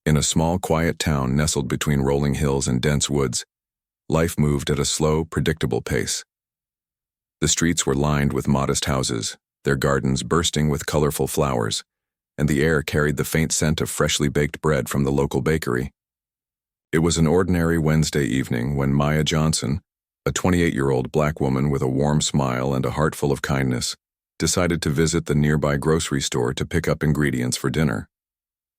In a small, quiet town nestled between rolling hills and dense woods, life moved at a slow, predictable pace. The streets were lined with modest houses, their gardens bursting with colorful flowers, and the air carried the faint scent of freshly baked bread from the local bakery. It was an ordinary Wednesday evening when Maya Johnson, a 28-year-old black woman with a warm smile and a heart full of kindness, decided to visit the nearby grocery store to pick up ingredients for dinner.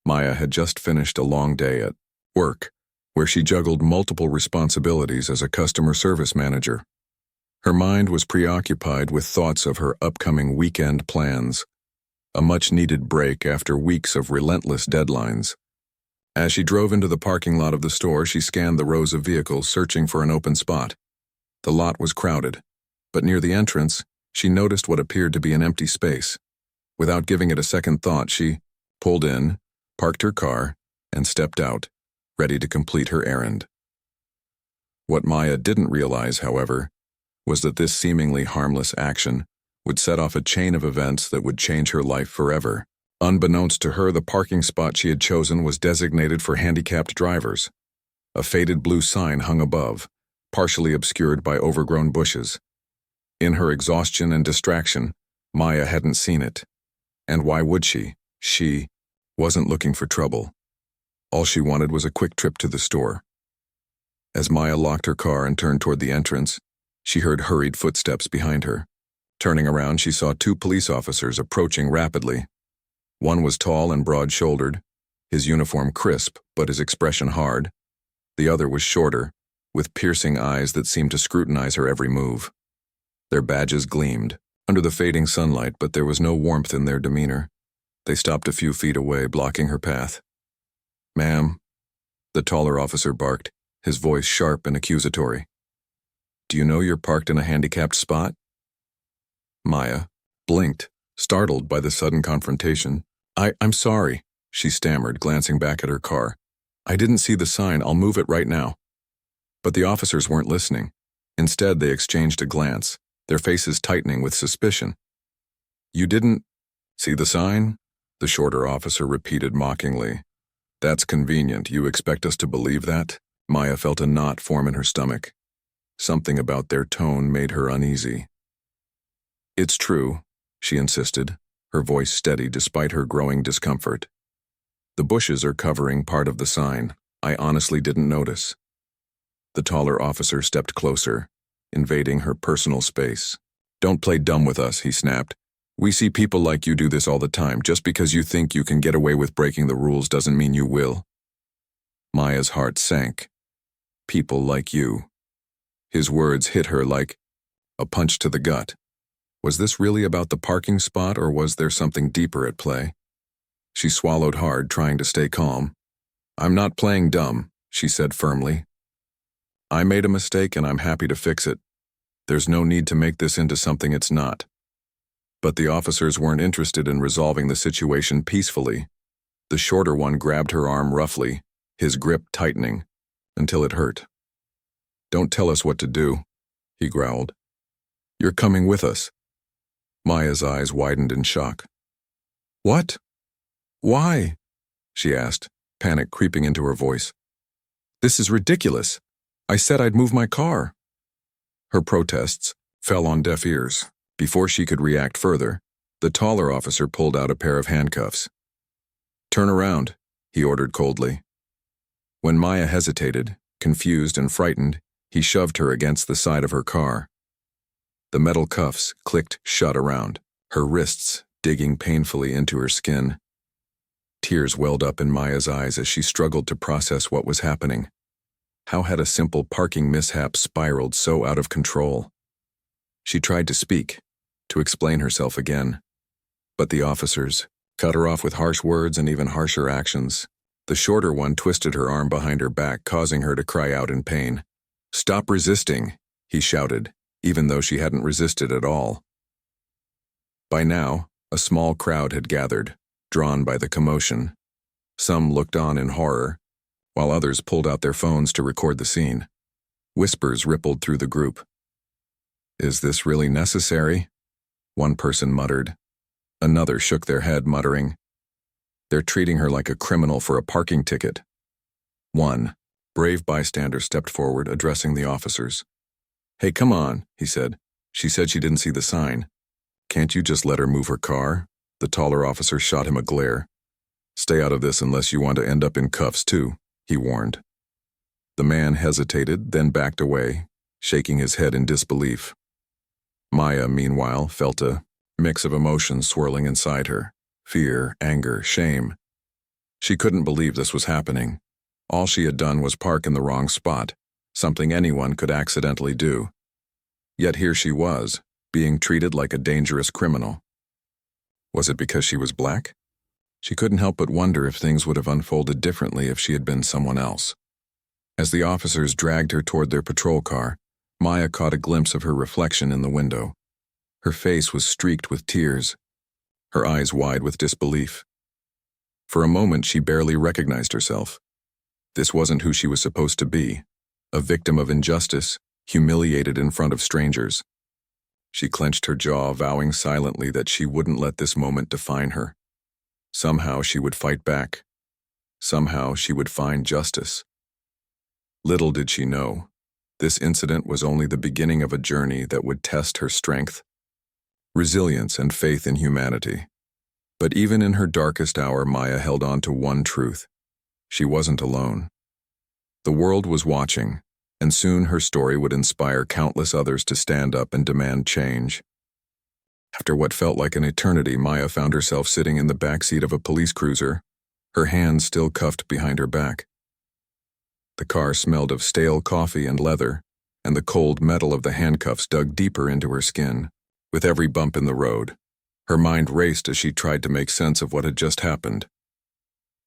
Maya had just finished a long day at work, where she juggled multiple responsibilities as a customer service manager. Her mind was preoccupied with thoughts of her upcoming weekend plans, a much-needed break after weeks of relentless deadlines. As she drove into the parking lot of the store, she scanned the rows of vehicles searching for an open spot. The lot was crowded, but near the entrance, she noticed what appeared to be an empty space. Without giving it a second thought, she pulled in, parked her car, and stepped out, ready to complete her errand. What Maya didn't realize, however, was that this seemingly harmless action would set off a chain of events that would change her life forever. Unbeknownst to her, the parking spot she had chosen was designated for handicapped drivers. A faded blue sign hung above, partially obscured by overgrown bushes. In her exhaustion and distraction, Maya hadn't seen it. And why would she? She wasn't looking for trouble. All she wanted was a quick trip to the store. As Maya locked her car and turned toward the entrance, she heard hurried footsteps behind her. Turning around, she saw two police officers approaching rapidly. One was tall and broad-shouldered, his uniform crisp but his expression hard. The other was shorter, with piercing eyes that seemed to scrutinize her every move. Their badges gleamed under the fading sunlight, but there was no warmth in their demeanor. They stopped a few feet away, blocking her path. "Ma'am," the taller officer barked, his voice sharp and accusatory. "Do you know you're parked in a handicapped spot?" Maya blinked, startled by the sudden confrontation. I'm sorry," she stammered, glancing back at her car. "I didn't see the sign. I'll move it right now." But the officers weren't listening. Instead, they exchanged a glance, their faces tightening with suspicion. "You didn't see the sign?" the shorter officer repeated mockingly. "That's convenient. You expect us to believe that?" Maya felt a knot form in her stomach. Something about their tone made her uneasy. "It's true," she insisted, her voice steady despite her growing discomfort. "The bushes are covering part of the sign. I honestly didn't notice." The taller officer stepped closer, invading her personal space. "Don't play dumb with us," he snapped. "We see people like you do this all the time. Just because you think you can get away with breaking the rules doesn't mean you will." Maya's heart sank. "People like you." His words hit her like a punch to the gut. Was this really about the parking spot, or was there something deeper at play? She swallowed hard, trying to stay calm. "I'm not playing dumb," she said firmly. "I made a mistake and I'm happy to fix it. There's no need to make this into something it's not." But the officers weren't interested in resolving the situation peacefully. The shorter one grabbed her arm roughly, his grip tightening, until it hurt. "Don't tell us what to do," he growled. "You're coming with us." Maya's eyes widened in shock. "What? Why?" she asked, panic creeping into her voice. "This is ridiculous. I said I'd move my car." Her protests fell on deaf ears. Before she could react further, the taller officer pulled out a pair of handcuffs. "Turn around," he ordered coldly. When Maya hesitated, confused and frightened, he shoved her against the side of her car. The metal cuffs clicked shut around, her wrists digging painfully into her skin. Tears welled up in Maya's eyes as she struggled to process what was happening. How had a simple parking mishap spiraled so out of control? She tried to speak, to explain herself again. But the officers cut her off with harsh words and even harsher actions. The shorter one twisted her arm behind her back, causing her to cry out in pain. "Stop resisting," he shouted, even though she hadn't resisted at all. By now, a small crowd had gathered, drawn by the commotion. Some looked on in horror, while others pulled out their phones to record the scene. Whispers rippled through the group. "Is this really necessary?" one person muttered. Another shook their head, muttering, They're treating her like a criminal for a parking ticket. One brave bystander stepped forward, addressing the officers. "Hey, come on," he said. "She said she didn't see the sign. Can't you just let her move her car?" The taller officer shot him a glare. "Stay out of this unless you want to end up in cuffs too," he warned. The man hesitated, then backed away, shaking his head in disbelief. Maya, meanwhile, felt a mix of emotions swirling inside her: fear, anger, shame. She couldn't believe this was happening. All she had done was park in the wrong spot, something anyone could accidentally do. Yet here she was, being treated like a dangerous criminal. Was it because she was black? She couldn't help but wonder if things would have unfolded differently if she had been someone else. As the officers dragged her toward their patrol car, Maya caught a glimpse of her reflection in the window. Her face was streaked with tears, her eyes wide with disbelief. For a moment, she barely recognized herself. This wasn't who she was supposed to be, a victim of injustice, humiliated in front of strangers. She clenched her jaw, vowing silently that she wouldn't let this moment define her. Somehow she would fight back. Somehow she would find justice. Little did she know, this incident was only the beginning of a journey that would test her strength, resilience, and faith in humanity. But even in her darkest hour, Maya held on to one truth: she wasn't alone. The world was watching, and soon her story would inspire countless others to stand up and demand change. After what felt like an eternity, Maya found herself sitting in the backseat of a police cruiser, her hands still cuffed behind her back. The car smelled of stale coffee and leather, and the cold metal of the handcuffs dug deeper into her skin. With every bump in the road, her mind raced as she tried to make sense of what had just happened.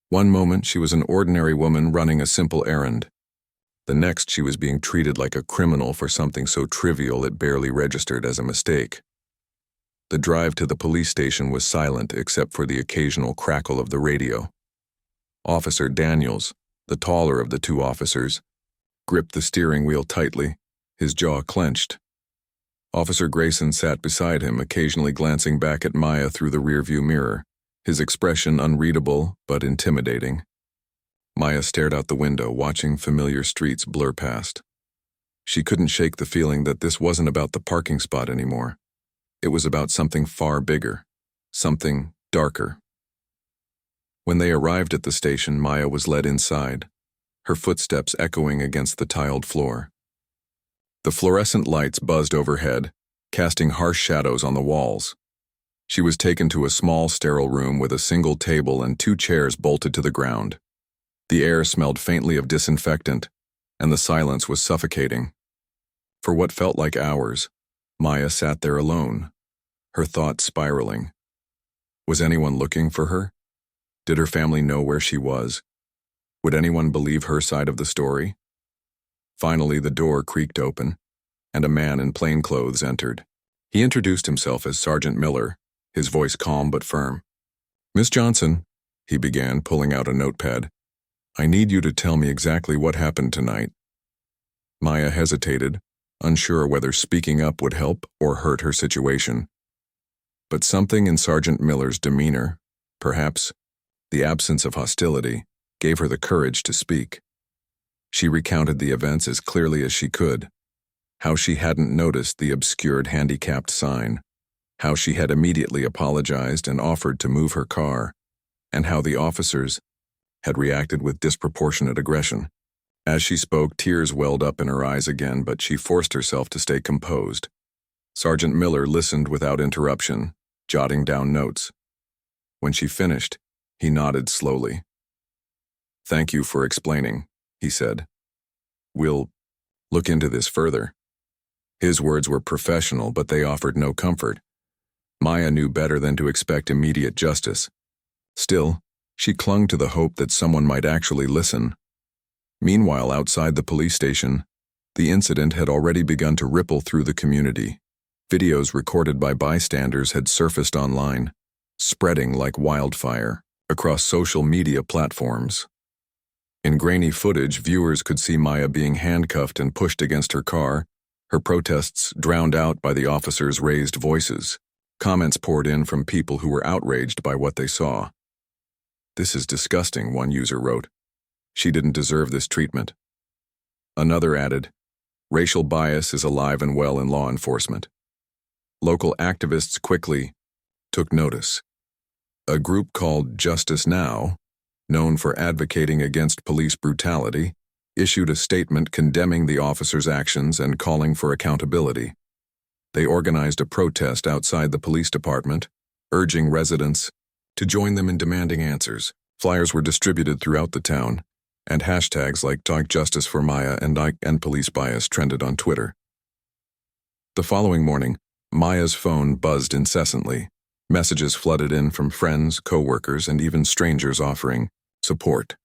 One moment, she was an ordinary woman running a simple errand. The next, she was being treated like a criminal for something so trivial it barely registered as a mistake. The drive to the police station was silent except for the occasional crackle of the radio. Officer Daniels, the taller of the two officers, gripped the steering wheel tightly, his jaw clenched. Officer Grayson sat beside him, occasionally glancing back at Maya through the rearview mirror, his expression unreadable but intimidating. Maya stared out the window, watching familiar streets blur past. She couldn't shake the feeling that this wasn't about the parking spot anymore. It was about something far bigger, something darker. When they arrived at the station, Maya was led inside, her footsteps echoing against the tiled floor. The fluorescent lights buzzed overhead, casting harsh shadows on the walls. She was taken to a small, sterile room with a single table and 2 chairs bolted to the ground. The air smelled faintly of disinfectant, and the silence was suffocating. For what felt like hours, Maya sat there alone, her thoughts spiraling. Was anyone looking for her? Did her family know where she was? Would anyone believe her side of the story? Finally, the door creaked open, and a man in plain clothes entered. He introduced himself as Sergeant Miller, his voice calm but firm. "Miss Johnson," he began, pulling out a notepad, "I need you to tell me exactly what happened tonight." Maya hesitated, unsure whether speaking up would help or hurt her situation. But something in Sergeant Miller's demeanor, perhaps the absence of hostility, gave her the courage to speak. She recounted the events as clearly as she could: how she hadn't noticed the obscured handicapped sign, how she had immediately apologized and offered to move her car, and how the officers had reacted with disproportionate aggression. As she spoke, tears welled up in her eyes again, but she forced herself to stay composed. Sergeant Miller listened without interruption, jotting down notes. When she finished, he nodded slowly. "Thank you for explaining," he said. "We'll look into this further." His words were professional, but they offered no comfort. Maya knew better than to expect immediate justice. Still, she clung to the hope that someone might actually listen. Meanwhile, outside the police station, the incident had already begun to ripple through the community. Videos recorded by bystanders had surfaced online, spreading like wildfire across social media platforms. In grainy footage, viewers could see Maya being handcuffed and pushed against her car, her protests drowned out by the officers' raised voices. Comments poured in from people who were outraged by what they saw. "This is disgusting," one user wrote. "She didn't deserve this treatment." Another added, "Racial bias is alive and well in law enforcement." Local activists quickly took notice. A group called Justice Now, known for advocating against police brutality, issued a statement condemning the officers' actions and calling for accountability. They organized a protest outside the police department, urging residents to join them in demanding answers. Flyers were distributed throughout the town, and hashtags like #Justice for Maya and police bias trended on Twitter. The following morning, Maya's phone buzzed incessantly. Messages flooded in from friends, co-workers, and even strangers offering support.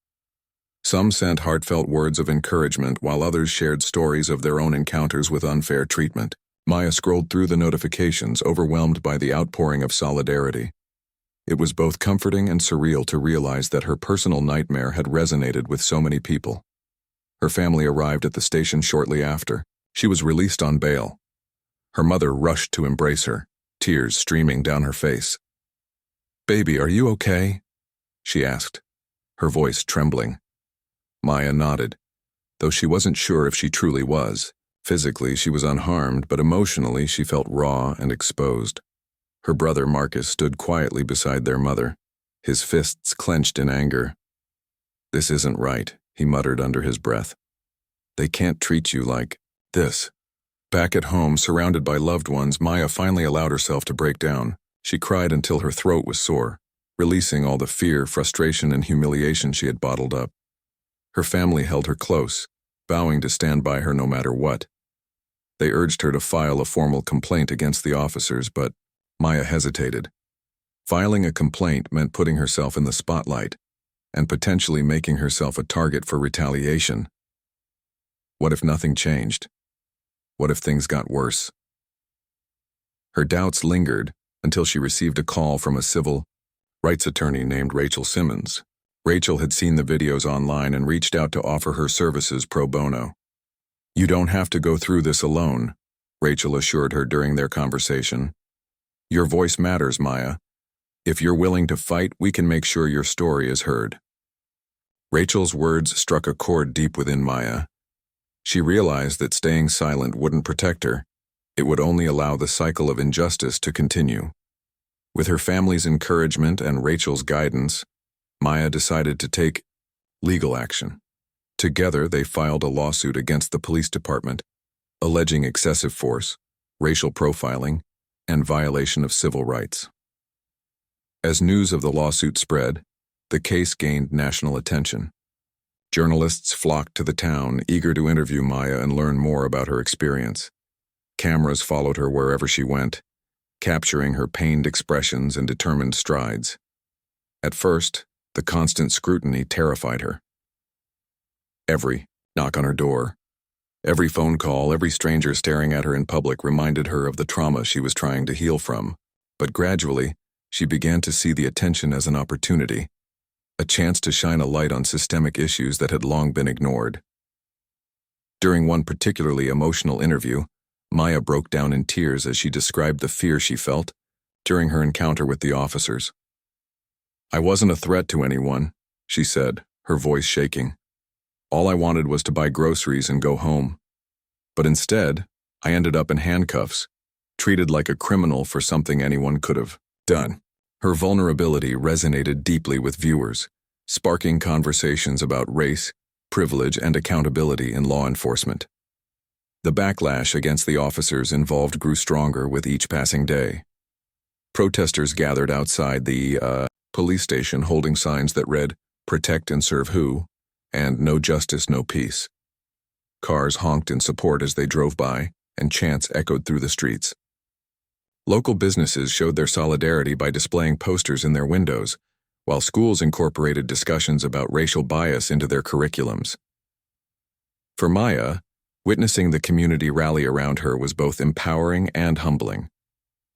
Some sent heartfelt words of encouragement, while others shared stories of their own encounters with unfair treatment. Maya scrolled through the notifications, overwhelmed by the outpouring of solidarity. It was both comforting and surreal to realize that her personal nightmare had resonated with so many people. Her family arrived at the station shortly after. She was released on bail. Her mother rushed to embrace her, tears streaming down her face. "Baby, are you okay?" she asked, her voice trembling. Maya nodded, though she wasn't sure if she truly was. Physically, she was unharmed, but emotionally, she felt raw and exposed. Her brother Marcus stood quietly beside their mother, his fists clenched in anger. "This isn't right," he muttered under his breath. "They can't treat you like this." Back at home, surrounded by loved ones, Maya finally allowed herself to break down. She cried until her throat was sore, releasing all the fear, frustration, and humiliation she had bottled up. Her family held her close, vowing to stand by her no matter what. They urged her to file a formal complaint against the officers, but Maya hesitated. Filing a complaint meant putting herself in the spotlight and potentially making herself a target for retaliation. What if nothing changed? What if things got worse? Her doubts lingered until she received a call from a civil rights attorney named Rachel Simmons. Rachel had seen the videos online and reached out to offer her services pro bono. "You don't have to go through this alone," Rachel assured her during their conversation. "Your voice matters, Maya. If you're willing to fight, we can make sure your story is heard." Rachel's words struck a chord deep within Maya. She realized that staying silent wouldn't protect her. It would only allow the cycle of injustice to continue. With her family's encouragement and Rachel's guidance, Maya decided to take legal action. Together, they filed a lawsuit against the police department, alleging excessive force, racial profiling, and violation of civil rights. As news of the lawsuit spread, the case gained national attention. Journalists flocked to the town, eager to interview Maya and learn more about her experience. Cameras followed her wherever she went, capturing her pained expressions and determined strides. At first, the constant scrutiny terrified her. Every knock on her door, every phone call, every stranger staring at her in public reminded her of the trauma she was trying to heal from. But gradually, she began to see the attention as an opportunity, a chance to shine a light on systemic issues that had long been ignored. During one particularly emotional interview, Maya broke down in tears as she described the fear she felt during her encounter with the officers. "I wasn't a threat to anyone," she said, her voice shaking. "All I wanted was to buy groceries and go home. But instead, I ended up in handcuffs, treated like a criminal for something anyone could have done." Her vulnerability resonated deeply with viewers, sparking conversations about race, privilege, and accountability in law enforcement. The backlash against the officers involved grew stronger with each passing day. Protesters gathered outside the police station holding signs that read, "Protect and serve who?" and "No justice, no peace." Cars honked in support as they drove by, and chants echoed through the streets. Local businesses showed their solidarity by displaying posters in their windows, while schools incorporated discussions about racial bias into their curriculums. For Maya, witnessing the community rally around her was both empowering and humbling.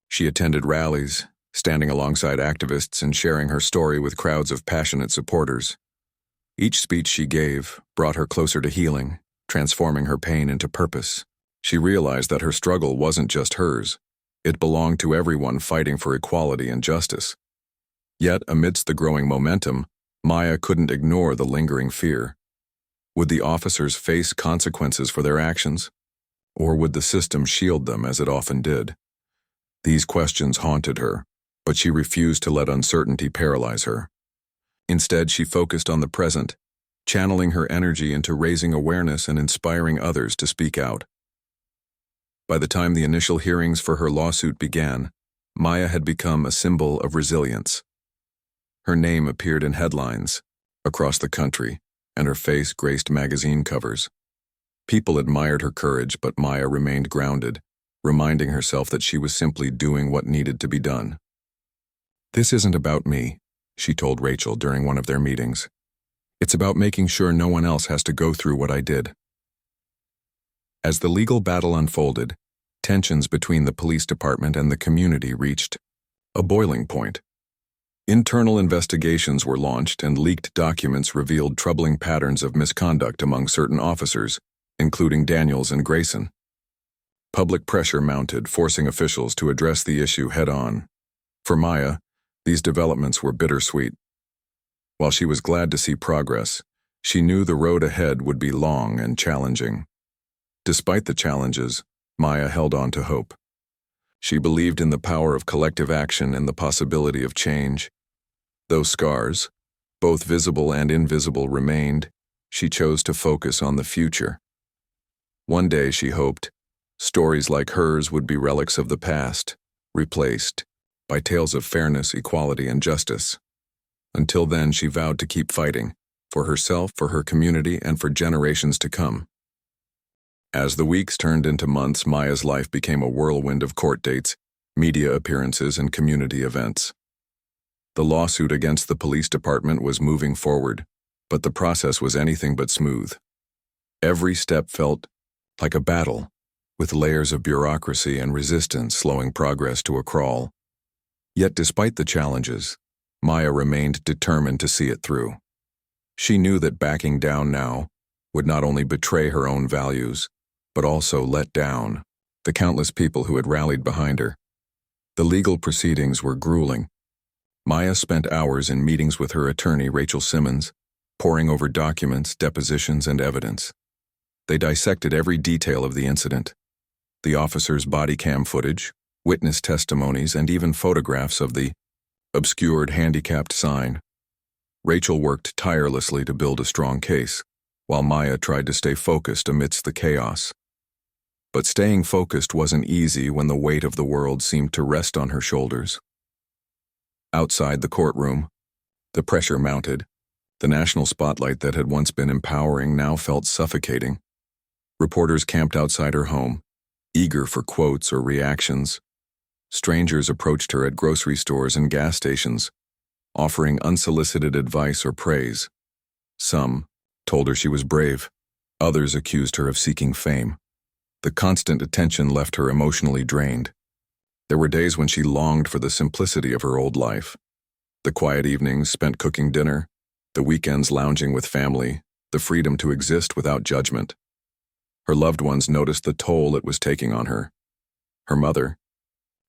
She attended rallies, standing alongside activists and sharing her story with crowds of passionate supporters. Each speech she gave brought her closer to healing, transforming her pain into purpose. She realized that her struggle wasn't just hers. It belonged to everyone fighting for equality and justice. Yet, amidst the growing momentum, Maya couldn't ignore the lingering fear. Would the officers face consequences for their actions? Or would the system shield them as it often did? These questions haunted her, but she refused to let uncertainty paralyze her. Instead, she focused on the present, channeling her energy into raising awareness and inspiring others to speak out. By the time the initial hearings for her lawsuit began, Maya had become a symbol of resilience. Her name appeared in headlines across the country, and her face graced magazine covers. People admired her courage, but Maya remained grounded, reminding herself that she was simply doing what needed to be done. "This isn't about me," she told Rachel during one of their meetings. "It's about making sure no one else has to go through what I did." As the legal battle unfolded, tensions between the police department and the community reached a boiling point. Internal investigations were launched, and leaked documents revealed troubling patterns of misconduct among certain officers, including Daniels and Grayson. Public pressure mounted, forcing officials to address the issue head-on. For Maya, these developments were bittersweet. While she was glad to see progress, she knew the road ahead would be long and challenging. Despite the challenges, Maya held on to hope. She believed in the power of collective action and the possibility of change. Though scars, both visible and invisible, remained, she chose to focus on the future. One day, she hoped, stories like hers would be relics of the past, replaced by tales of fairness, equality, and justice. Until then, she vowed to keep fighting, for herself, for her community, and for generations to come. As the weeks turned into months, Maya's life became a whirlwind of court dates, media appearances, and community events. The lawsuit against the police department was moving forward, but the process was anything but smooth. Every step felt like a battle, with layers of bureaucracy and resistance slowing progress to a crawl. Yet despite the challenges, Maya remained determined to see it through. She knew that backing down now would not only betray her own values, but also let down the countless people who had rallied behind her. The legal proceedings were grueling. Maya spent hours in meetings with her attorney, Rachel Simmons, poring over documents, depositions, and evidence. They dissected every detail of the incident: the officer's body cam footage, witness testimonies, and even photographs of the obscured handicapped sign. Rachel worked tirelessly to build a strong case, while Maya tried to stay focused amidst the chaos. But staying focused wasn't easy when the weight of the world seemed to rest on her shoulders. Outside the courtroom, the pressure mounted. The national spotlight that had once been empowering now felt suffocating. Reporters camped outside her home, eager for quotes or reactions. Strangers approached her at grocery stores and gas stations, offering unsolicited advice or praise. Some told her she was brave. Others accused her of seeking fame. The constant attention left her emotionally drained. There were days when she longed for the simplicity of her old life. The quiet evenings spent cooking dinner, the weekends lounging with family, the freedom to exist without judgment. Her loved ones noticed the toll it was taking on her. Her mother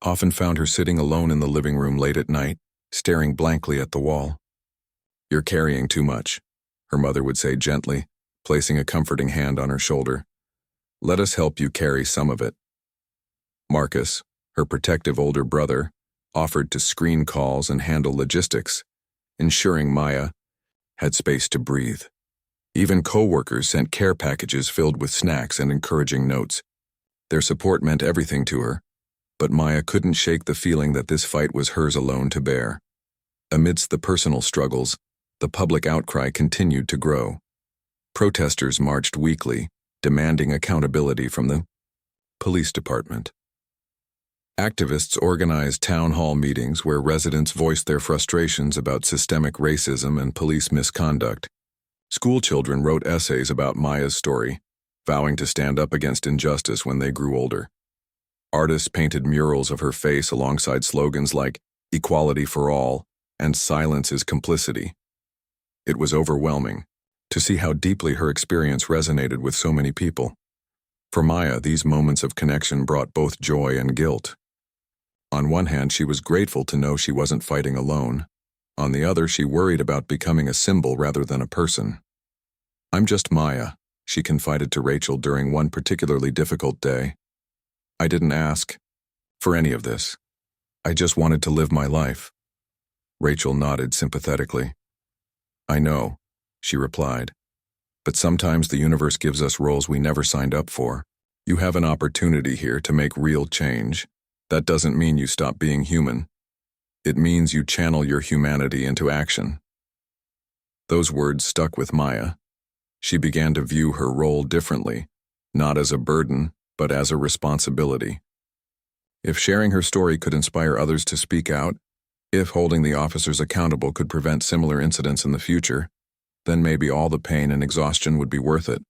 often found her sitting alone in the living room late at night, staring blankly at the wall. "You're carrying too much," her mother would say gently, placing a comforting hand on her shoulder. "Let us help you carry some of it." Marcus, her protective older brother, offered to screen calls and handle logistics, ensuring Maya had space to breathe. Even co-workers sent care packages filled with snacks and encouraging notes. Their support meant everything to her, but Maya couldn't shake the feeling that this fight was hers alone to bear. Amidst the personal struggles, the public outcry continued to grow. Protesters marched weekly, demanding accountability from the police department. Activists organized town hall meetings where residents voiced their frustrations about systemic racism and police misconduct. Schoolchildren wrote essays about Maya's story, vowing to stand up against injustice when they grew older. Artists painted murals of her face alongside slogans like "Equality for All" and "Silence is Complicity." It was overwhelming to see how deeply her experience resonated with so many people. For Maya, these moments of connection brought both joy and guilt. On one hand, she was grateful to know she wasn't fighting alone. On the other, she worried about becoming a symbol rather than a person. "I'm just Maya," she confided to Rachel during one particularly difficult day. "I didn't ask for any of this. I just wanted to live my life." Rachel nodded sympathetically. "I know," she replied, "but sometimes the universe gives us roles we never signed up for. You have an opportunity here to make real change. That doesn't mean you stop being human. It means you channel your humanity into action." Those words stuck with Maya. She began to view her role differently, not as a burden, but as a responsibility. If sharing her story could inspire others to speak out, if holding the officers accountable could prevent similar incidents in the future, then maybe all the pain and exhaustion would be worth it.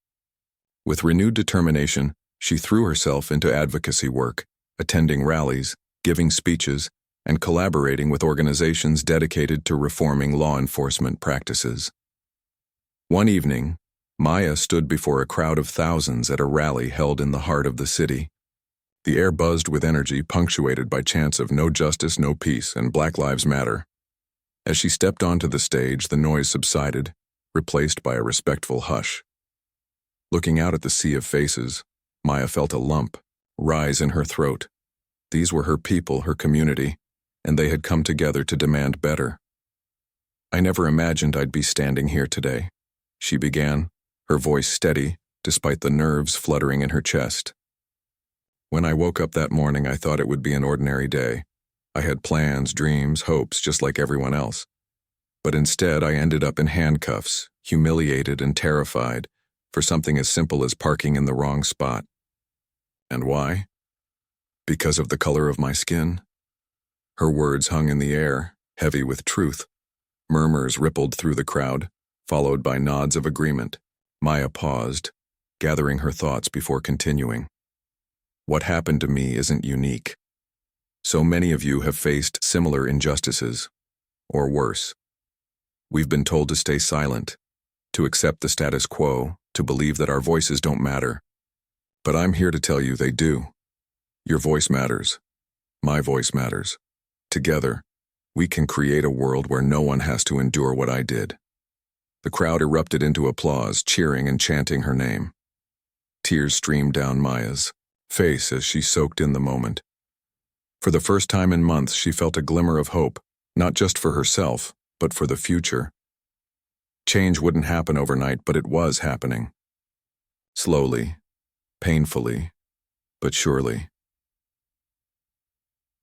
With renewed determination, she threw herself into advocacy work, attending rallies, giving speeches, and collaborating with organizations dedicated to reforming law enforcement practices. One evening, Maya stood before a crowd of thousands at a rally held in the heart of the city. The air buzzed with energy, punctuated by chants of "No justice, no peace," and "Black Lives Matter." As she stepped onto the stage, the noise subsided, replaced by a respectful hush. Looking out at the sea of faces, Maya felt a lump rise in her throat. These were her people, her community, and they had come together to demand better. "I never imagined I'd be standing here today," she began, her voice steady despite the nerves fluttering in her chest. "When I woke up that morning, I thought it would be an ordinary day. I had plans, dreams, hopes, just like everyone else. But instead, I ended up in handcuffs, humiliated and terrified, for something as simple as parking in the wrong spot. And why? Because of the color of my skin?" Her words hung in the air, heavy with truth. Murmurs rippled through the crowd, followed by nods of agreement. Maya paused, gathering her thoughts before continuing. "What happened to me isn't unique. So many of you have faced similar injustices, or worse. We've been told to stay silent, to accept the status quo, to believe that our voices don't matter. But I'm here to tell you they do. Your voice matters. My voice matters. Together, we can create a world where no one has to endure what I did." The crowd erupted into applause, cheering and chanting her name. Tears streamed down Maya's face as she soaked in the moment. For the first time in months, she felt a glimmer of hope, not just for herself, but for the future. Change wouldn't happen overnight, but it was happening. Slowly, painfully, but surely.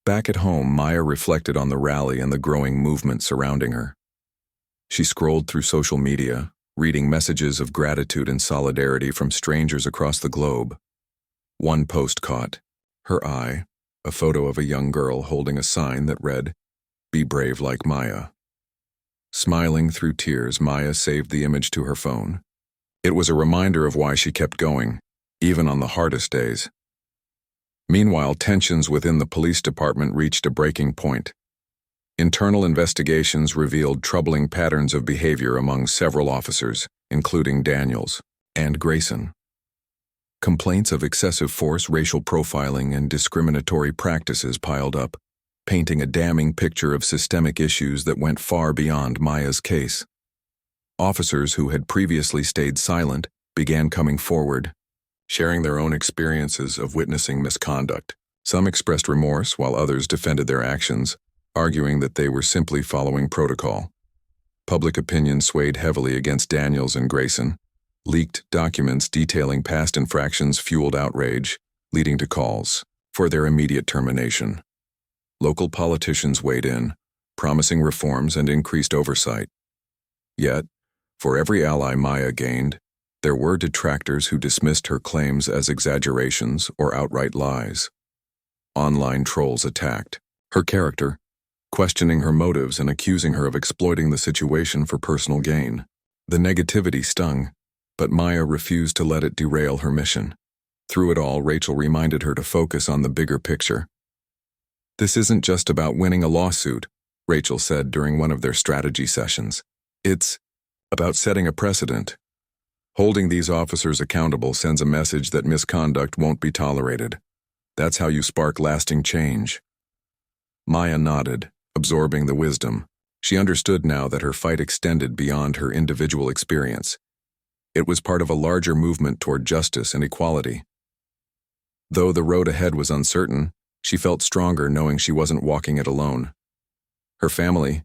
Back at home, Maya reflected on the rally and the growing movement surrounding her. She scrolled through social media, reading messages of gratitude and solidarity from strangers across the globe. One post caught her eye, a photo of a young girl holding a sign that read, "Be brave like Maya." Smiling through tears, Maya saved the image to her phone. It was a reminder of why she kept going, even on the hardest days. Meanwhile, tensions within the police department reached a breaking point. Internal investigations revealed troubling patterns of behavior among several officers, including Daniels and Grayson. Complaints of excessive force, racial profiling, and discriminatory practices piled up, painting a damning picture of systemic issues that went far beyond Maya's case. Officers who had previously stayed silent began coming forward, sharing their own experiences of witnessing misconduct. Some expressed remorse, while others defended their actions, arguing that they were simply following protocol. Public opinion swayed heavily against Daniels and Grayson. Leaked documents detailing past infractions fueled outrage, leading to calls for their immediate termination. Local politicians weighed in, promising reforms and increased oversight. Yet, for every ally Maya gained, there were detractors who dismissed her claims as exaggerations or outright lies. Online trolls attacked her character, questioning her motives and accusing her of exploiting the situation for personal gain. The negativity stung, but Maya refused to let it derail her mission. Through it all, Rachel reminded her to focus on the bigger picture. "This isn't just about winning a lawsuit," Rachel said during one of their strategy sessions. "It's about setting a precedent. Holding these officers accountable sends a message that misconduct won't be tolerated. That's how you spark lasting change." Maya nodded, absorbing the wisdom. She understood now that her fight extended beyond her individual experience. It was part of a larger movement toward justice and equality. Though the road ahead was uncertain, she felt stronger knowing she wasn't walking it alone. Her family,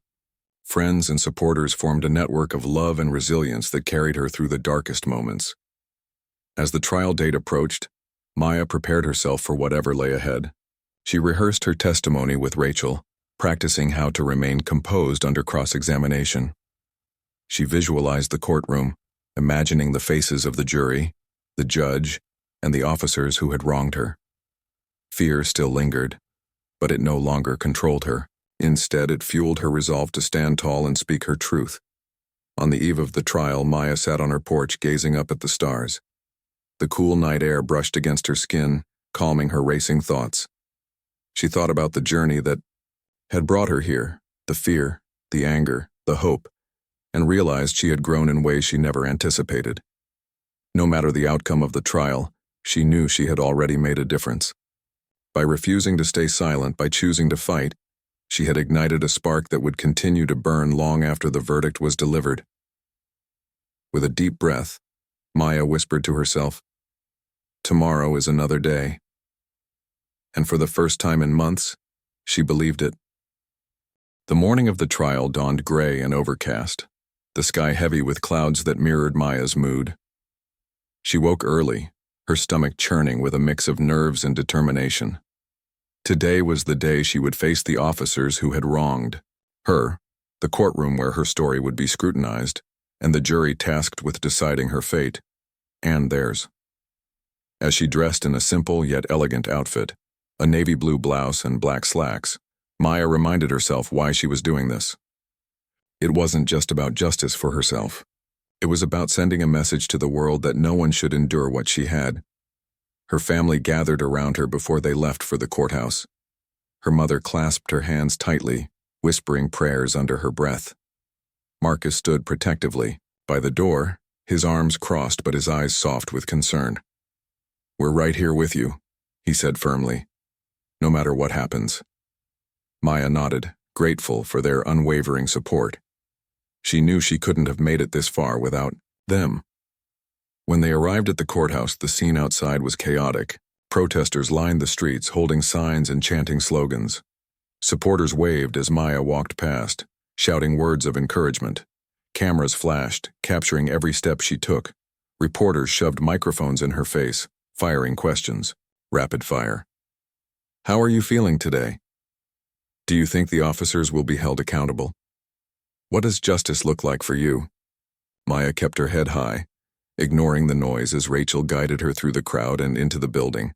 friends, and supporters formed a network of love and resilience that carried her through the darkest moments. As the trial date approached, Maya prepared herself for whatever lay ahead. She rehearsed her testimony with Rachel, practicing how to remain composed under cross-examination. She visualized the courtroom, imagining the faces of the jury, the judge, and the officers who had wronged her. Fear still lingered, but it no longer controlled her. Instead, it fueled her resolve to stand tall and speak her truth. On the eve of the trial, Maya sat on her porch gazing up at the stars. The cool night air brushed against her skin, calming her racing thoughts. She thought about the journey that had brought her here, the fear, the anger, the hope, and realized she had grown in ways she never anticipated. No matter the outcome of the trial, she knew she had already made a difference. By refusing to stay silent, by choosing to fight, she had ignited a spark that would continue to burn long after the verdict was delivered. With a deep breath, Maya whispered to herself, "Tomorrow is another day." And for the first time in months, she believed it. The morning of the trial dawned gray and overcast, the sky heavy with clouds that mirrored Maya's mood. She woke early, her stomach churning with a mix of nerves and determination. Today was the day she would face the officers who had wronged her, the courtroom where her story would be scrutinized, and the jury tasked with deciding her fate, and theirs. As she dressed in a simple yet elegant outfit, a navy blue blouse and black slacks, Maya reminded herself why she was doing this. It wasn't just about justice for herself. It was about sending a message to the world that no one should endure what she had. Her family gathered around her before they left for the courthouse. Her mother clasped her hands tightly, whispering prayers under her breath. Marcus stood protectively by the door, his arms crossed but his eyes soft with concern. "We're right here with you," he said firmly, "no matter what happens." Maya nodded, grateful for their unwavering support. She knew she couldn't have made it this far without them. When they arrived at the courthouse, the scene outside was chaotic. Protesters lined the streets, holding signs and chanting slogans. Supporters waved as Maya walked past, shouting words of encouragement. Cameras flashed, capturing every step she took. Reporters shoved microphones in her face, firing questions. Rapid fire. "How are you feeling today? Do you think the officers will be held accountable? What does justice look like for you?" Maya kept her head high, ignoring the noise as Rachel guided her through the crowd and into the building.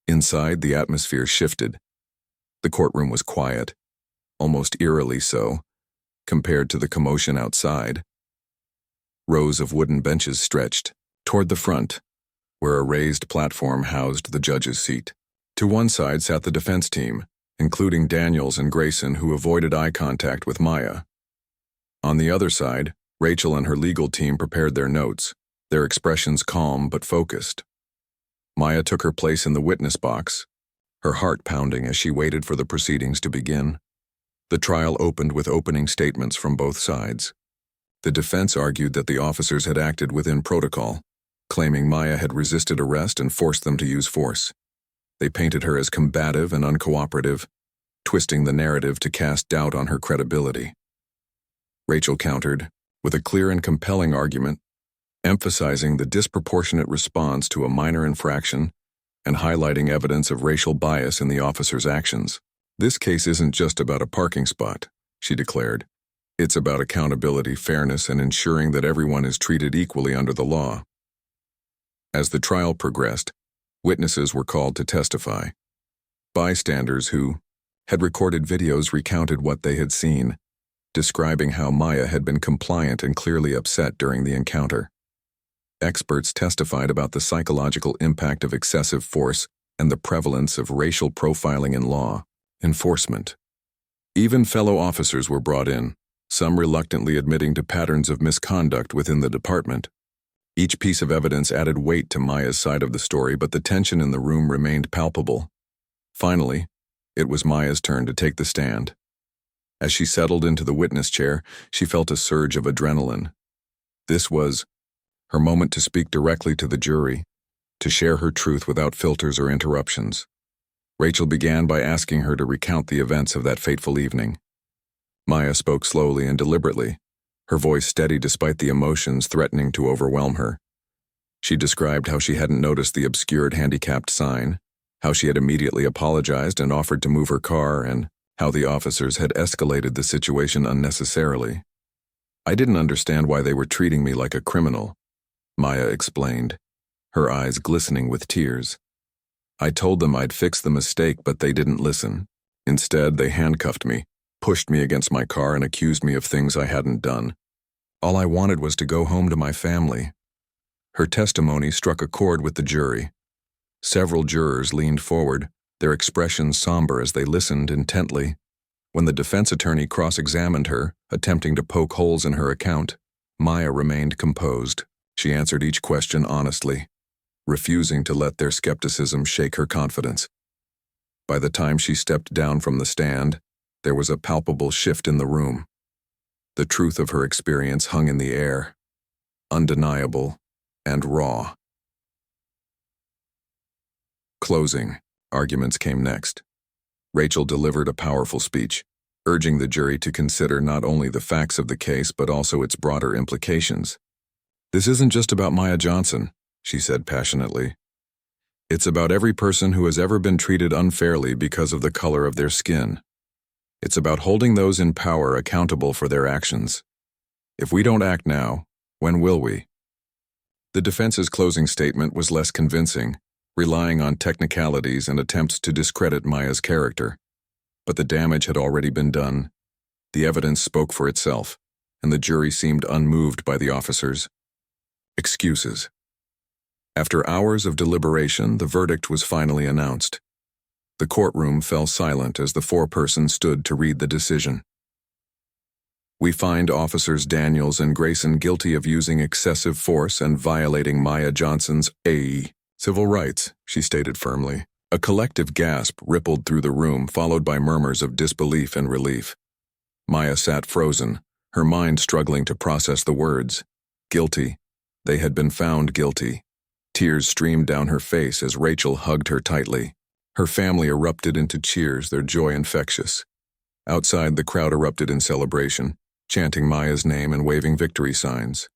Inside, the atmosphere shifted. The courtroom was quiet, almost eerily so, compared to the commotion outside. Rows of wooden benches stretched toward the front, where a raised platform housed the judge's seat. To one side sat the defense team, including Daniels and Grayson, who avoided eye contact with Maya. On the other side, Rachel and her legal team prepared their notes, their expressions calm but focused. Maya took her place in the witness box, her heart pounding as she waited for the proceedings to begin. The trial opened with opening statements from both sides. The defense argued that the officers had acted within protocol, claiming Maya had resisted arrest and forced them to use force. They painted her as combative and uncooperative, twisting the narrative to cast doubt on her credibility. Rachel countered, with a clear and compelling argument, emphasizing the disproportionate response to a minor infraction and highlighting evidence of racial bias in the officers' actions. "This case isn't just about a parking spot," she declared. "It's about accountability, fairness, and ensuring that everyone is treated equally under the law." As the trial progressed, witnesses were called to testify. Bystanders who had recorded videos recounted what they had seen, describing how Maya had been compliant and clearly upset during the encounter. Experts testified about the psychological impact of excessive force and the prevalence of racial profiling in law enforcement. Even fellow officers were brought in, some reluctantly admitting to patterns of misconduct within the department. Each piece of evidence added weight to Maya's side of the story, but the tension in the room remained palpable. Finally, it was Maya's turn to take the stand. As she settled into the witness chair, she felt a surge of adrenaline. This was her moment to speak directly to the jury, to share her truth without filters or interruptions. Rachel began by asking her to recount the events of that fateful evening. Maya spoke slowly and deliberately, her voice steady despite the emotions threatening to overwhelm her. She described how she hadn't noticed the obscured handicapped sign, how she had immediately apologized and offered to move her car, and how the officers had escalated the situation unnecessarily. "I didn't understand why they were treating me like a criminal," Maya explained, her eyes glistening with tears. "I told them I'd fix the mistake, but they didn't listen. Instead, they handcuffed me, pushed me against my car, and accused me of things I hadn't done. All I wanted was to go home to my family." Her testimony struck a chord with the jury. Several jurors leaned forward, their expressions somber as they listened intently. When the defense attorney cross-examined her, attempting to poke holes in her account, Maya remained composed. She answered each question honestly, refusing to let their skepticism shake her confidence. By the time she stepped down from the stand, there was a palpable shift in the room. The truth of her experience hung in the air, undeniable and raw. Closing arguments came next. Rachel delivered a powerful speech, urging the jury to consider not only the facts of the case but also its broader implications. "This isn't just about Maya Johnson," she said passionately. "It's about every person who has ever been treated unfairly because of the color of their skin. It's about holding those in power accountable for their actions. If we don't act now, when will we?" The defense's closing statement was less convincing, relying on technicalities and attempts to discredit Maya's character. But the damage had already been done. The evidence spoke for itself, and the jury seemed unmoved by the officers. Excuses. After hours of deliberation, the verdict was finally announced. The courtroom fell silent as the foreperson stood to read the decision. "We find Officers Daniels and Grayson guilty of using excessive force and violating Maya Johnson's civil rights," she stated firmly. A collective gasp rippled through the room, followed by murmurs of disbelief and relief. Maya sat frozen, her mind struggling to process the words. Guilty. They had been found guilty. Tears streamed down her face as Rachel hugged her tightly. Her family erupted into cheers, their joy infectious. Outside, the crowd erupted in celebration, chanting Maya's name and waving victory signs.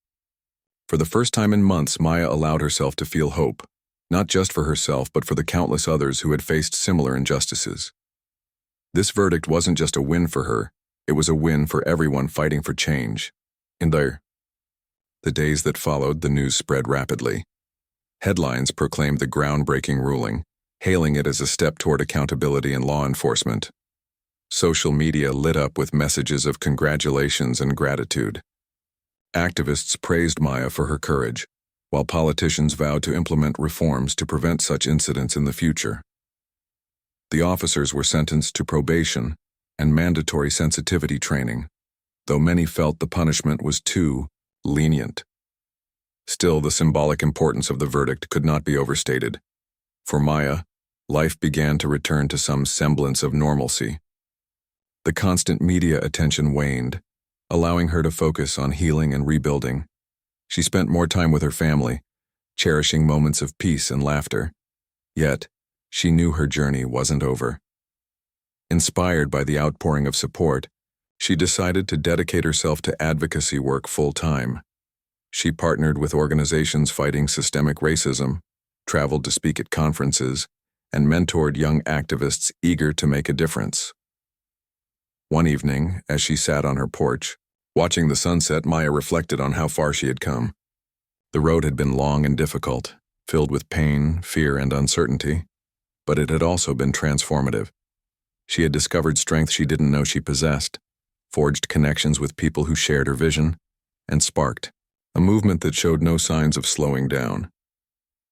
For the first time in months, Maya allowed herself to feel hope, not just for herself but for the countless others who had faced similar injustices. This verdict wasn't just a win for her, it was a win for everyone fighting for change. In the days that followed, the news spread rapidly. Headlines proclaimed the groundbreaking ruling, hailing it as a step toward accountability and law enforcement. Social media lit up with messages of congratulations and gratitude. Activists praised Maya for her courage, while politicians vowed to implement reforms to prevent such incidents in the future. The officers were sentenced to probation and mandatory sensitivity training, though many felt the punishment was too lenient. Still, the symbolic importance of the verdict could not be overstated. For Maya, life began to return to some semblance of normalcy. The constant media attention waned, allowing her to focus on healing and rebuilding. She spent more time with her family, cherishing moments of peace and laughter. Yet, she knew her journey wasn't over. Inspired by the outpouring of support, she decided to dedicate herself to advocacy work full-time. She partnered with organizations fighting systemic racism, traveled to speak at conferences, and mentored young activists eager to make a difference. One evening, as she sat on her porch, watching the sunset, Maya reflected on how far she had come. The road had been long and difficult, filled with pain, fear, and uncertainty, but it had also been transformative. She had discovered strength she didn't know she possessed, forged connections with people who shared her vision, and sparked a movement that showed no signs of slowing down.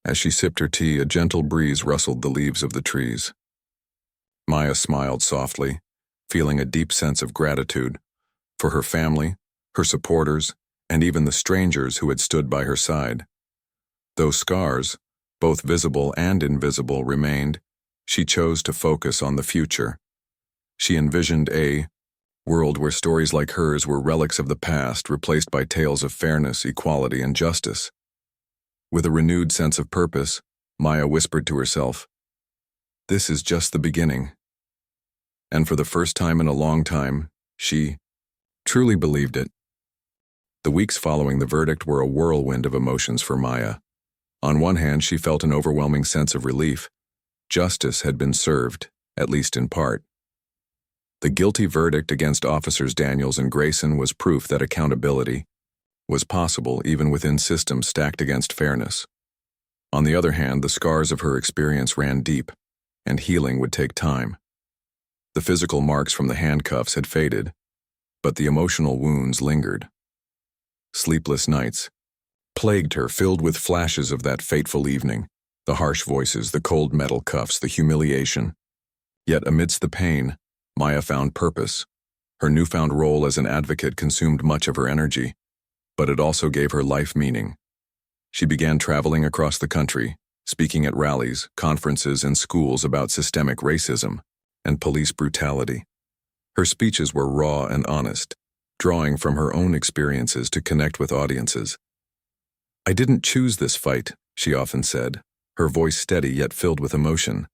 As she sipped her tea, a gentle breeze rustled the leaves of the trees. Maya smiled softly, feeling a deep sense of gratitude for her family, her supporters, and even the strangers who had stood by her side. Though scars, both visible and invisible, remained, she chose to focus on the future. She envisioned a world where stories like hers were relics of the past replaced by tales of fairness, equality, and justice. With a renewed sense of purpose, Maya whispered to herself, "This is just the beginning." And for the first time in a long time, she truly believed it. The weeks following the verdict were a whirlwind of emotions for Maya. On one hand, she felt an overwhelming sense of relief. Justice had been served, at least in part. The guilty verdict against Officers Daniels and Grayson was proof that accountability was possible even within systems stacked against fairness. On the other hand, the scars of her experience ran deep, and healing would take time. The physical marks from the handcuffs had faded, but the emotional wounds lingered. Sleepless nights plagued her, filled with flashes of that fateful evening, the harsh voices, the cold metal cuffs, the humiliation. Yet amidst the pain, Maya found purpose. Her newfound role as an advocate consumed much of her energy, but it also gave her life meaning. She began traveling across the country, speaking at rallies, conferences, and schools about systemic racism and police brutality. Her speeches were raw and honest, drawing from her own experiences to connect with audiences. "I didn't choose this fight," she often said, her voice steady yet filled with emotion.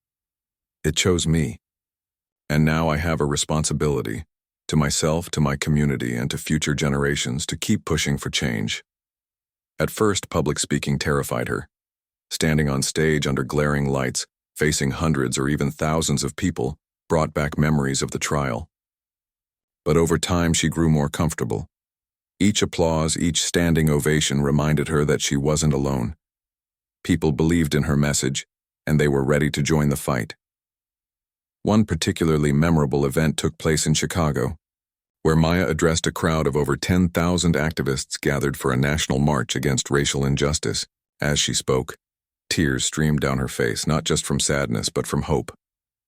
"It chose me. And now I have a responsibility, to myself, to my community, and to future generations to keep pushing for change." At first, public speaking terrified her. Standing on stage under glaring lights, facing hundreds or even thousands of people, brought back memories of the trial. But over time, she grew more comfortable. Each applause, each standing ovation reminded her that she wasn't alone. People believed in her message, and they were ready to join the fight. One particularly memorable event took place in Chicago, where Maya addressed a crowd of over 10,000 activists gathered for a national march against racial injustice. As she spoke, tears streamed down her face, not just from sadness, but from hope.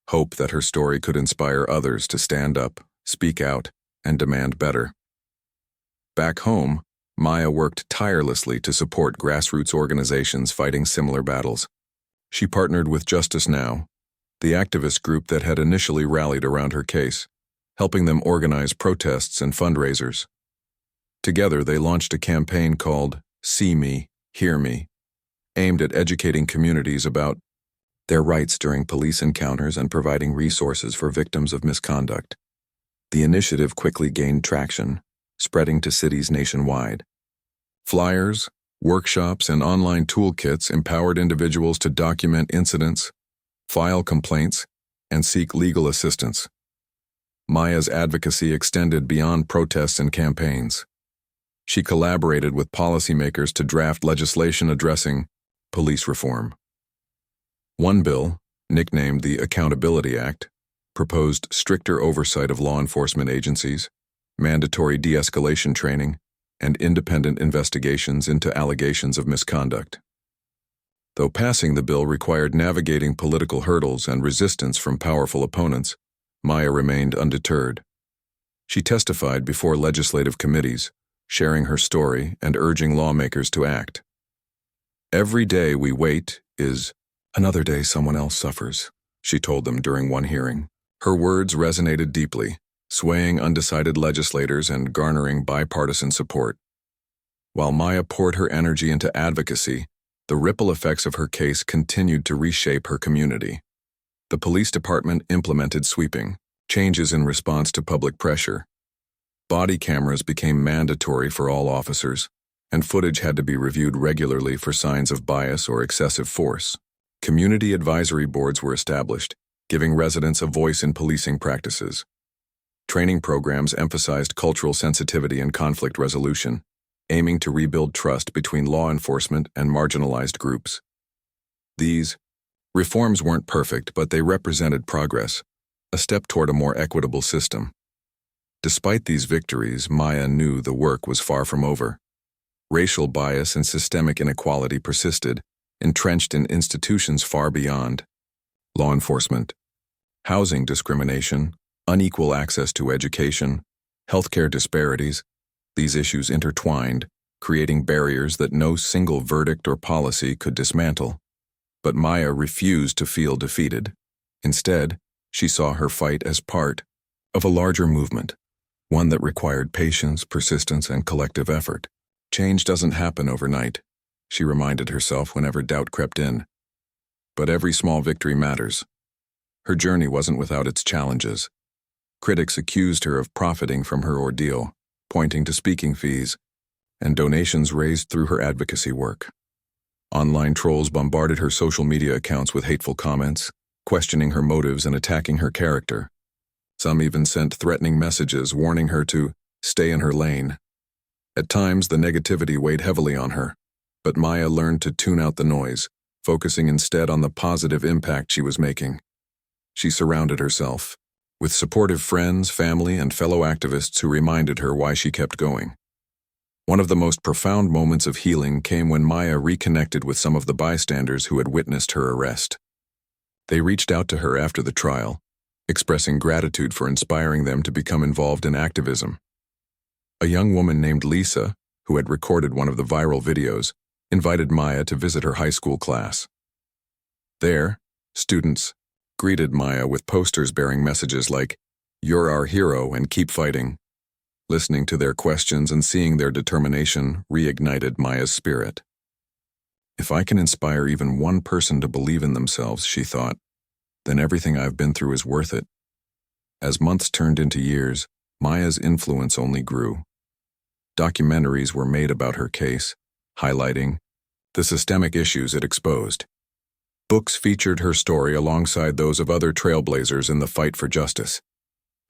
Hope that her story could inspire others to stand up, speak out, and demand better. Back home, Maya worked tirelessly to support grassroots organizations fighting similar battles. She partnered with Justice Now, the activist group that had initially rallied around her case, helping them organize protests and fundraisers. Together, they launched a campaign called See Me, Hear Me, aimed at educating communities about their rights during police encounters and providing resources for victims of misconduct. The initiative quickly gained traction, spreading to cities nationwide. Flyers, workshops, and online toolkits empowered individuals to document incidents, file complaints, and seek legal assistance. Maya's advocacy extended beyond protests and campaigns. She collaborated with policymakers to draft legislation addressing police reform. One bill, nicknamed the Accountability Act, proposed stricter oversight of law enforcement agencies, mandatory de-escalation training, and independent investigations into allegations of misconduct. Though passing the bill required navigating political hurdles and resistance from powerful opponents, Maya remained undeterred. She testified before legislative committees, sharing her story and urging lawmakers to act. "Every day we wait is another day someone else suffers," she told them during one hearing. Her words resonated deeply, swaying undecided legislators and garnering bipartisan support. While Maya poured her energy into advocacy, the ripple effects of her case continued to reshape her community. The police department implemented sweeping changes in response to public pressure. Body cameras became mandatory for all officers, and footage had to be reviewed regularly for signs of bias or excessive force. Community advisory boards were established, giving residents a voice in policing practices. Training programs emphasized cultural sensitivity and conflict resolution, aiming to rebuild trust between law enforcement and marginalized groups. These reforms weren't perfect, but they represented progress, a step toward a more equitable system. Despite these victories, Maya knew the work was far from over. Racial bias and systemic inequality persisted, entrenched in institutions far beyond law enforcement. Housing discrimination, unequal access to education, healthcare disparities, these issues intertwined, creating barriers that no single verdict or policy could dismantle. But Maya refused to feel defeated. Instead, she saw her fight as part of a larger movement, one that required patience, persistence, and collective effort. Change doesn't happen overnight, she reminded herself whenever doubt crept in. But every small victory matters. Her journey wasn't without its challenges. Critics accused her of profiting from her ordeal, pointing to speaking fees and donations raised through her advocacy work. Online trolls bombarded her social media accounts with hateful comments, questioning her motives and attacking her character. Some even sent threatening messages warning her to stay in her lane. At times, the negativity weighed heavily on her, but Maya learned to tune out the noise, focusing instead on the positive impact she was making. She surrounded herself with supportive friends, family, and fellow activists who reminded her why she kept going. One of the most profound moments of healing came when Maya reconnected with some of the bystanders who had witnessed her arrest. They reached out to her after the trial, expressing gratitude for inspiring them to become involved in activism. A young woman named Lisa, who had recorded one of the viral videos, invited Maya to visit her high school class. There, students greeted Maya with posters bearing messages like, "You're our hero and keep fighting." Listening to their questions and seeing their determination reignited Maya's spirit. If I can inspire even one person to believe in themselves, she thought, then everything I've been through is worth it. As months turned into years, Maya's influence only grew. Documentaries were made about her case, highlighting the systemic issues it exposed. Books featured her story alongside those of other trailblazers in the fight for justice.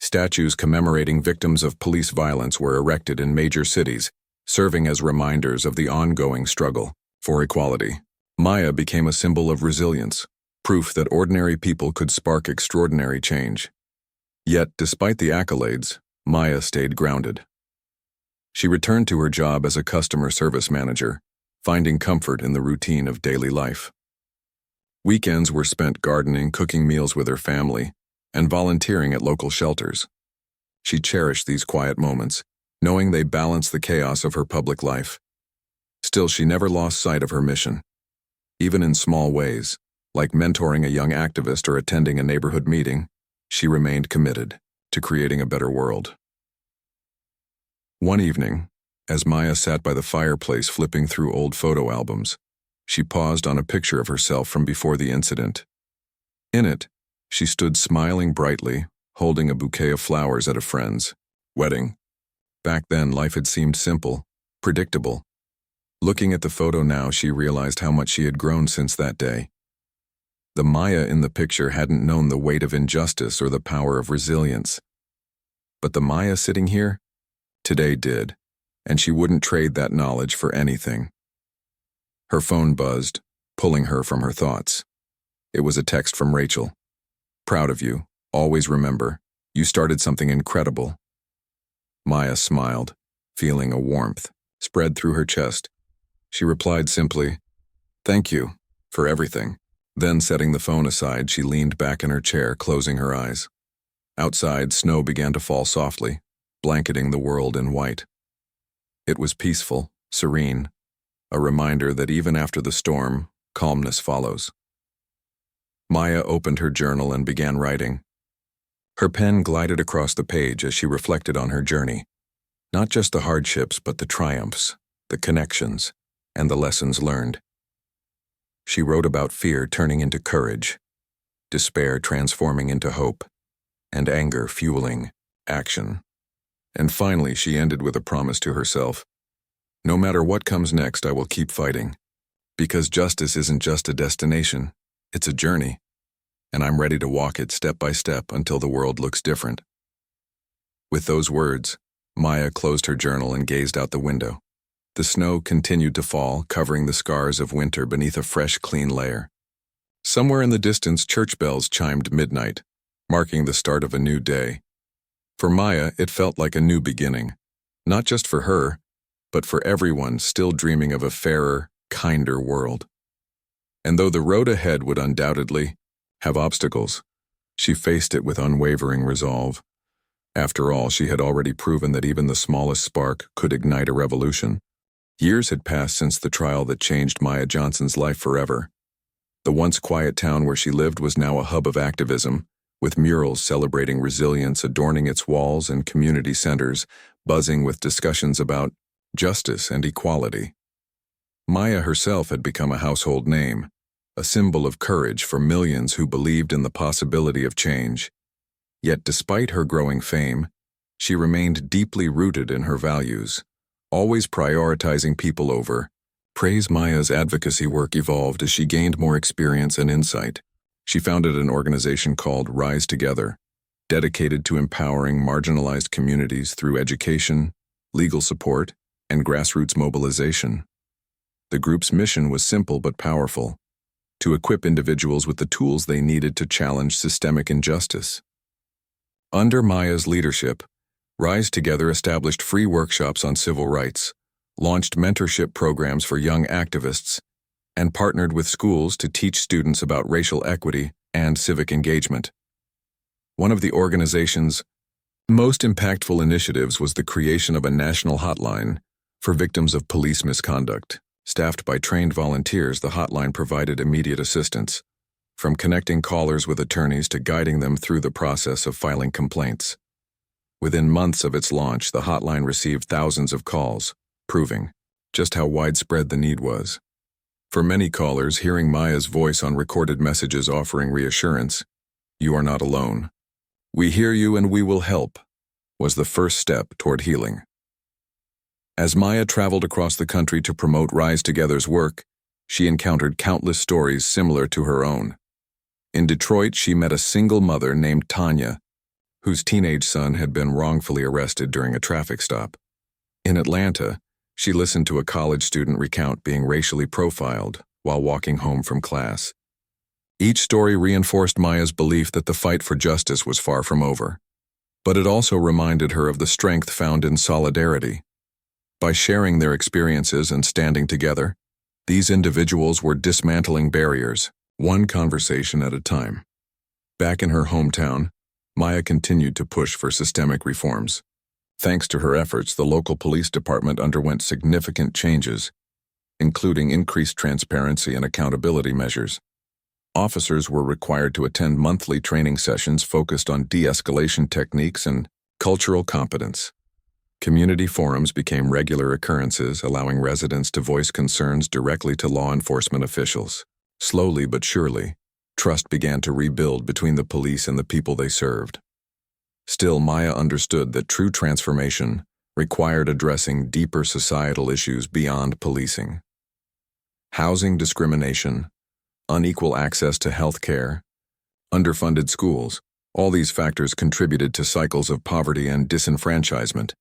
Statues commemorating victims of police violence were erected in major cities, serving as reminders of the ongoing struggle for equality. Maya became a symbol of resilience, proof that ordinary people could spark extraordinary change. Yet, despite the accolades, Maya stayed grounded. She returned to her job as a customer service manager, finding comfort in the routine of daily life. Weekends were spent gardening, cooking meals with her family, and volunteering at local shelters. She cherished these quiet moments, knowing they balanced the chaos of her public life. Still, she never lost sight of her mission. Even in small ways, like mentoring a young activist or attending a neighborhood meeting, she remained committed to creating a better world. One evening, as Maya sat by the fireplace flipping through old photo albums, she paused on a picture of herself from before the incident. In it, she stood smiling brightly, holding a bouquet of flowers at a friend's wedding. Back then, life had seemed simple, predictable. Looking at the photo now, she realized how much she had grown since that day. The Maya in the picture hadn't known the weight of injustice or the power of resilience. But the Maya sitting here, today did, and she wouldn't trade that knowledge for anything. Her phone buzzed, pulling her from her thoughts. It was a text from Rachel. "Proud of you. Always remember, you started something incredible." Maya smiled, feeling a warmth spread through her chest. She replied simply, "Thank you for everything." Then, setting the phone aside, she leaned back in her chair, closing her eyes. Outside, snow began to fall softly, blanketing the world in white. It was peaceful, serene, a reminder that even after the storm, calmness follows. Maya opened her journal and began writing. Her pen glided across the page as she reflected on her journey. Not just the hardships, but the triumphs, the connections, and the lessons learned. She wrote about fear turning into courage, despair transforming into hope, and anger fueling action. And finally, she ended with a promise to herself. No matter what comes next, I will keep fighting. Because justice isn't just a destination, it's a journey. And I'm ready to walk it step by step until the world looks different. With those words, Maya closed her journal and gazed out the window. The snow continued to fall, covering the scars of winter beneath a fresh, clean layer. Somewhere in the distance, church bells chimed midnight, marking the start of a new day. For Maya, it felt like a new beginning, not just for her, but for everyone still dreaming of a fairer, kinder world. And though the road ahead would undoubtedly have obstacles, she faced it with unwavering resolve. After all, she had already proven that even the smallest spark could ignite a revolution. Years had passed since the trial that changed Maya Johnson's life forever. The once quiet town where she lived was now a hub of activism, with murals celebrating resilience adorning its walls and community centers buzzing with discussions about justice and equality. Maya herself had become a household name, a symbol of courage for millions who believed in the possibility of change. Yet despite her growing fame, she remained deeply rooted in her values, always prioritizing people over praise. Maya's advocacy work evolved as she gained more experience and insight. She founded an organization called Rise Together, dedicated to empowering marginalized communities through education, legal support, and grassroots mobilization. The group's mission was simple but powerful: to equip individuals with the tools they needed to challenge systemic injustice. Under Maya's leadership, Rise Together established free workshops on civil rights, launched mentorship programs for young activists, and partnered with schools to teach students about racial equity and civic engagement. One of the organization's most impactful initiatives was the creation of a national hotline for victims of police misconduct. Staffed by trained volunteers, the hotline provided immediate assistance, from connecting callers with attorneys to guiding them through the process of filing complaints. Within months of its launch, the hotline received thousands of calls, proving just how widespread the need was. For many callers, hearing Maya's voice on recorded messages offering reassurance, "You are not alone. We hear you and we will help," was the first step toward healing. As Maya traveled across the country to promote Rise Together's work, she encountered countless stories similar to her own. In Detroit, she met a single mother named Tanya, whose teenage son had been wrongfully arrested during a traffic stop. In Atlanta, she listened to a college student recount being racially profiled while walking home from class. Each story reinforced Maya's belief that the fight for justice was far from over. But it also reminded her of the strength found in solidarity. By sharing their experiences and standing together, these individuals were dismantling barriers, one conversation at a time. Back in her hometown, Maya continued to push for systemic reforms. Thanks to her efforts, the local police department underwent significant changes, including increased transparency and accountability measures. Officers were required to attend monthly training sessions focused on de-escalation techniques and cultural competence. Community forums became regular occurrences, allowing residents to voice concerns directly to law enforcement officials. Slowly but surely, trust began to rebuild between the police and the people they served. Still, Maya understood that true transformation required addressing deeper societal issues beyond policing. Housing discrimination, unequal access to health care, underfunded schools, all these factors contributed to cycles of poverty and disenfranchisement.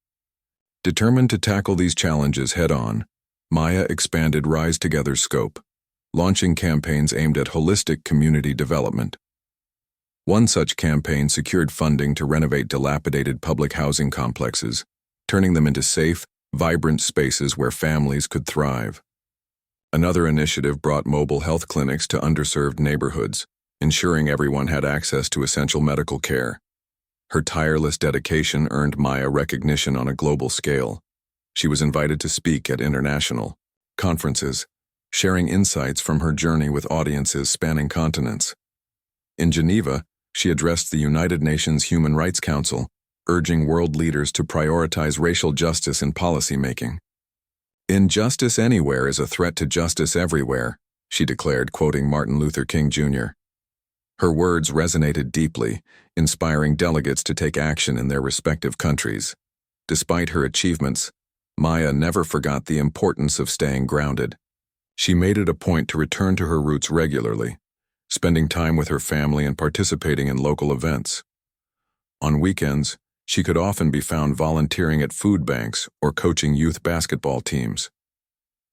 Determined to tackle these challenges head-on, Maya expanded Rise Together's scope, launching campaigns aimed at holistic community development. One such campaign secured funding to renovate dilapidated public housing complexes, turning them into safe, vibrant spaces where families could thrive. Another initiative brought mobile health clinics to underserved neighborhoods, ensuring everyone had access to essential medical care. Her tireless dedication earned Maya recognition on a global scale. She was invited to speak at international conferences, sharing insights from her journey with audiences spanning continents. In Geneva, she addressed the United Nations Human Rights Council, urging world leaders to prioritize racial justice in policymaking. "Injustice anywhere is a threat to justice everywhere," she declared, quoting Martin Luther King Jr. Her words resonated deeply, inspiring delegates to take action in their respective countries. Despite her achievements, Maya never forgot the importance of staying grounded. She made it a point to return to her roots regularly, spending time with her family and participating in local events. On weekends, she could often be found volunteering at food banks or coaching youth basketball teams.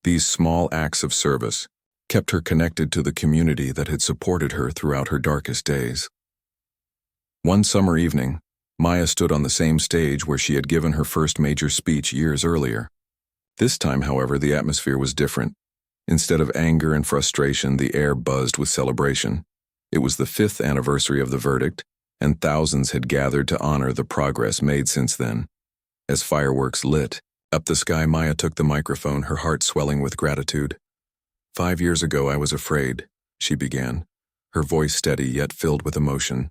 These small acts of service kept her connected to the community that had supported her throughout her darkest days. One summer evening, Maya stood on the same stage where she had given her first major speech years earlier. This time, however, the atmosphere was different. Instead of anger and frustration, the air buzzed with celebration. It was the 5th anniversary of the verdict, and thousands had gathered to honor the progress made since then. As fireworks lit up the sky, Maya took the microphone, her heart swelling with gratitude. "5 years ago I was afraid," she began, her voice steady yet filled with emotion.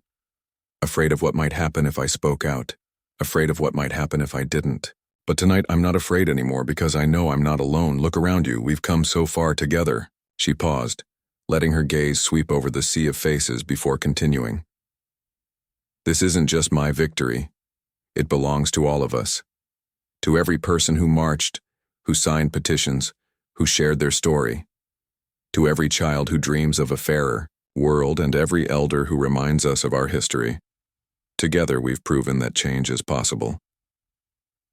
afraid of what might happen if I spoke out, afraid of what might happen if I didn't. But tonight I'm not afraid anymore because I know I'm not alone. Look around you, we've come so far together. She paused, letting her gaze sweep over the sea of faces before continuing. This isn't just my victory. It belongs to all of us. To every person who marched, who signed petitions, who shared their story. To every child who dreams of a fairer world and every elder who reminds us of our history. Together we've proven that change is possible.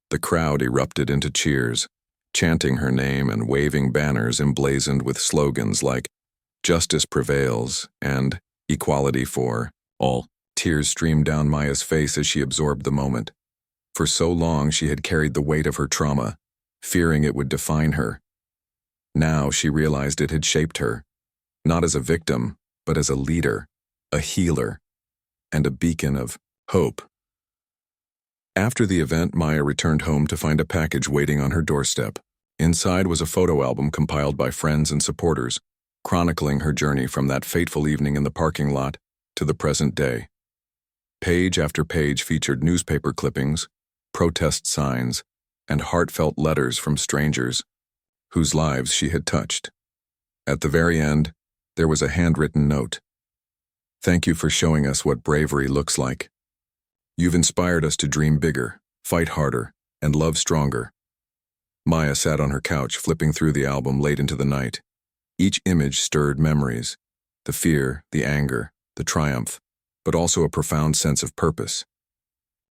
The crowd erupted into cheers, chanting her name and waving banners emblazoned with slogans like "Justice Prevails" and "Equality for All." Tears streamed down Maya's face as she absorbed the moment. For so long she had carried the weight of her trauma, fearing it would define her. Now she realized it had shaped her, not as a victim, but as a leader, a healer, and a beacon of hope. After the event, Maya returned home to find a package waiting on her doorstep. Inside was a photo album compiled by friends and supporters, chronicling her journey from that fateful evening in the parking lot to the present day. Page after page featured newspaper clippings, protest signs, and heartfelt letters from strangers whose lives she had touched. At the very end, there was a handwritten note. "Thank you for showing us what bravery looks like. You've inspired us to dream bigger, fight harder, and love stronger." Maya sat on her couch, flipping through the album late into the night. Each image stirred memories, the fear, the anger, the triumph, but also a profound sense of purpose.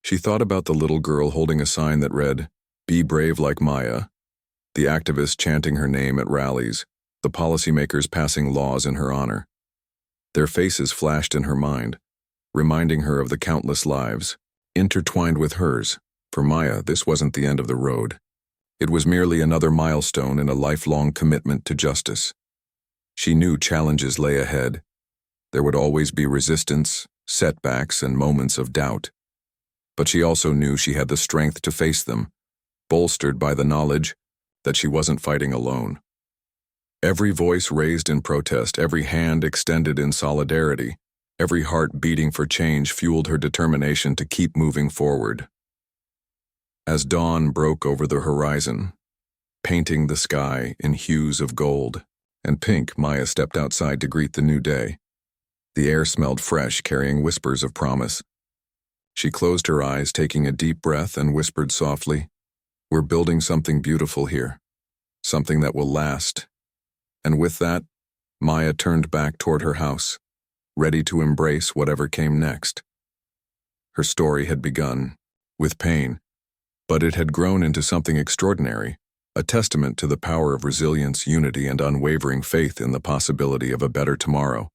She thought about the little girl holding a sign that read, "Be brave like Maya," the activists chanting her name at rallies, the policymakers passing laws in her honor. Their faces flashed in her mind, reminding her of the countless lives intertwined with hers. For Maya, this wasn't the end of the road. It was merely another milestone in a lifelong commitment to justice. She knew challenges lay ahead. There would always be resistance, setbacks, and moments of doubt. But she also knew she had the strength to face them, bolstered by the knowledge that she wasn't fighting alone. Every voice raised in protest, every hand extended in solidarity, every heart beating for change fueled her determination to keep moving forward. As dawn broke over the horizon, painting the sky in hues of gold and pink, Maya stepped outside to greet the new day. The air smelled fresh, carrying whispers of promise. She closed her eyes, taking a deep breath, and whispered softly, "We're building something beautiful here, something that will last." And with that, Maya turned back toward her house, ready to embrace whatever came next. Her story had begun with pain, but it had grown into something extraordinary, a testament to the power of resilience, unity, and unwavering faith in the possibility of a better tomorrow.